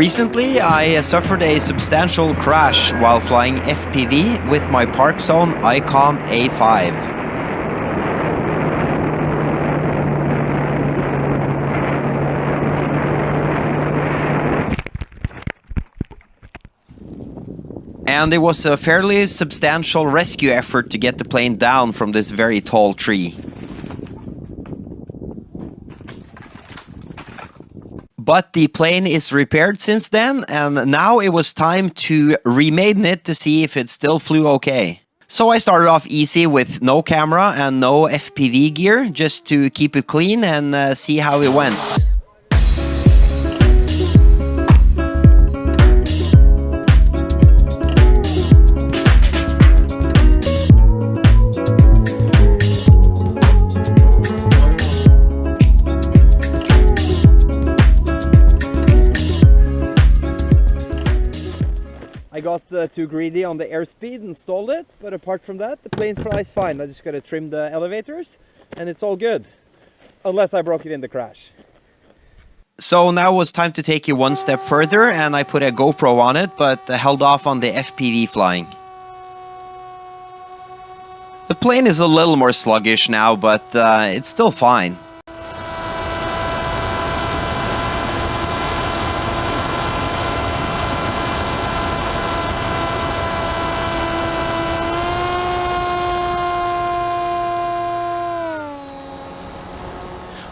Recently, I suffered a substantial crash while flying FPV with my Park Zone Icon A5. And it was a fairly substantial rescue effort to get the plane down from this very tall tree. But the plane is repaired since then, and now it was time to remaiden it to see if it still flew okay. So I started off easy with no camera and no FPV gear, just to keep it clean and see how it went. I got too greedy on the airspeed and stalled it, but apart from that, the plane flies fine. I just gotta trim the elevators and it's all good. Unless I broke it in the crash. So now it was time to take it one step further, and I put a GoPro on it, but held off on the FPV flying. The plane is a little more sluggish now, but it's still fine.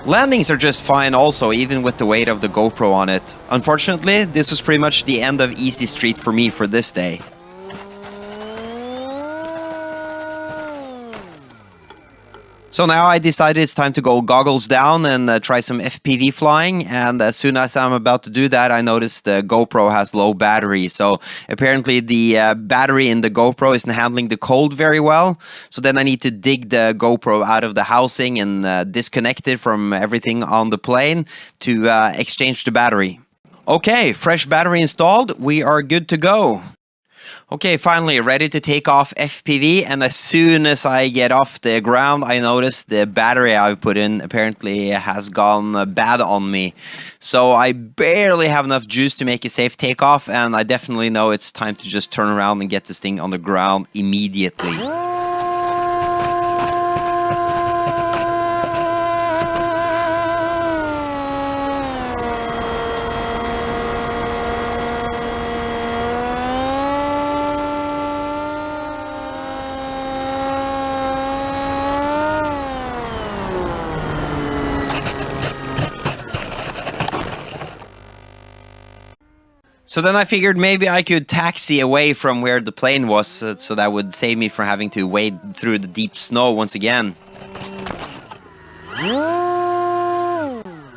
Landings are just fine also, even with the weight of the GoPro on it. Unfortunately, this was pretty much the end of Easy Street for me for this day. So now I decided it's time to go goggles down and try some FPV flying, and as soon as I'm about to do that, I noticed the GoPro has low battery. So apparently the battery in the GoPro isn't handling the cold very well. So then I need to dig the GoPro out of the housing and disconnect it from everything on the plane to exchange the battery. Okay, fresh battery installed. We are good to go. Okay, finally ready to take off FPV, and as soon as I get off the ground, I notice the battery I've put in apparently has gone bad on me. So I barely have enough juice to make a safe takeoff, and I definitely know it's time to just turn around and get this thing on the ground immediately. So then I figured maybe I could taxi away from where the plane was, so that would save me from having to wade through the deep snow once again.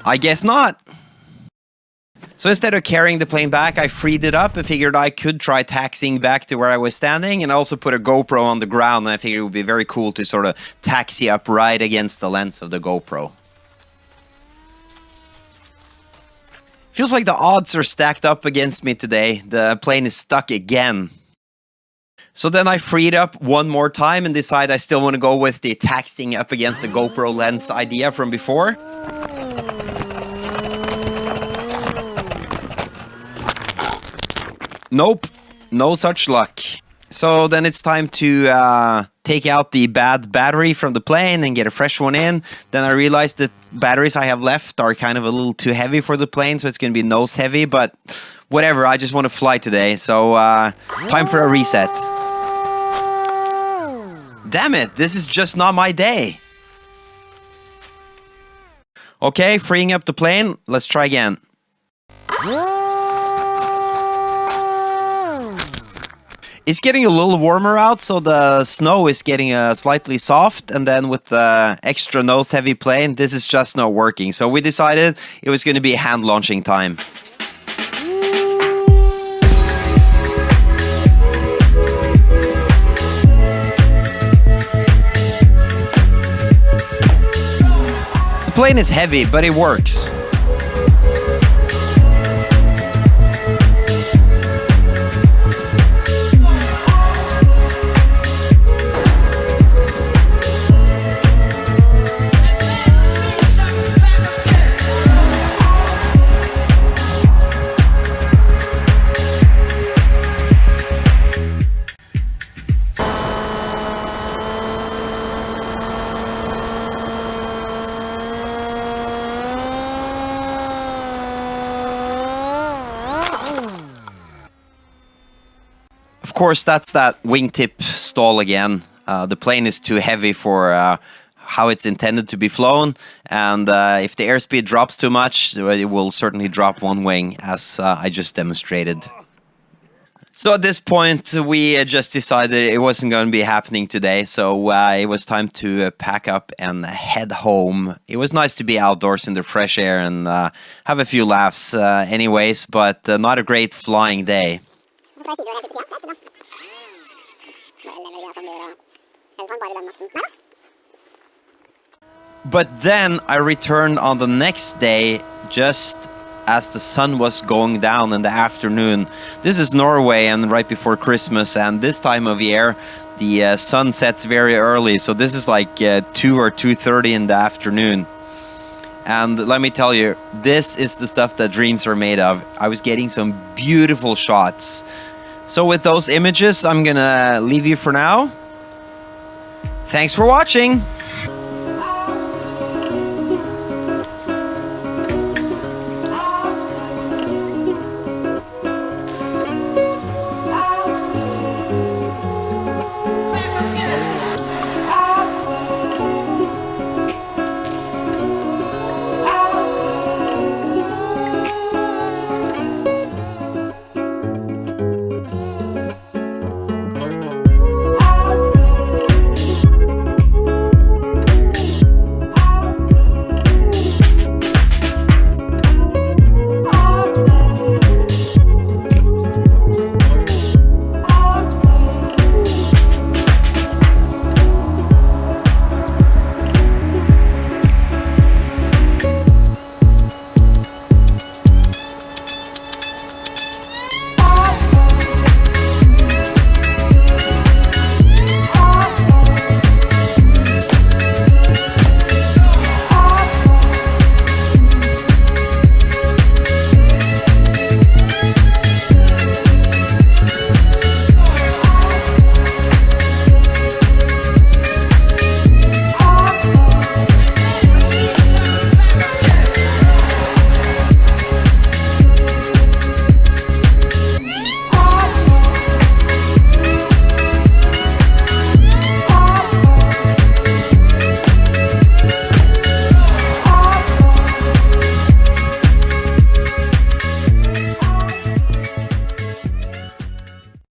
I guess not. So instead of carrying the plane back, I freed it up and figured I could try taxiing back to where I was standing, and I also put a GoPro on the ground, and I figured it would be very cool to sort of taxi up right against the lens of the GoPro. Feels like the odds are stacked up against me today. The plane is stuck again. So then I freed up one more time and decided I still want to go with the taxiing up against the GoPro lens idea from before. Nope, no such luck. So then it's time to take out the bad battery from the plane and get a fresh one in. Then I realized the batteries I have left are kind of a little too heavy for the plane, so it's going to be nose heavy, but whatever, I just want to fly today, so time for a reset. Damn it, this is just not my day. Okay, freeing up the plane, let's try again. It's getting a little warmer out, so the snow is getting slightly soft, and then with the extra nose-heavy plane, this is just not working. So we decided it was going to be hand launching time. The plane is heavy, but it works. course, that's that wingtip stall again. The plane is too heavy for how it's intended to be flown, and if the airspeed drops too much, it will certainly drop one wing, as I just demonstrated. So at this point, we just decided it wasn't going to be happening today, so it was time to pack up and head home. It was nice to be outdoors in the fresh air and have a few laughs anyways, but not a great flying day. But then I returned on the next day, just as the sun was going down in the afternoon. This is Norway and right before Christmas, and this time of year the sun sets very early, so this is like 2 or 2:30 in the afternoon. And let me tell you, this is the stuff that dreams are made of. I was getting some beautiful shots. So with those images, I'm gonna leave you for now. Thanks for watching!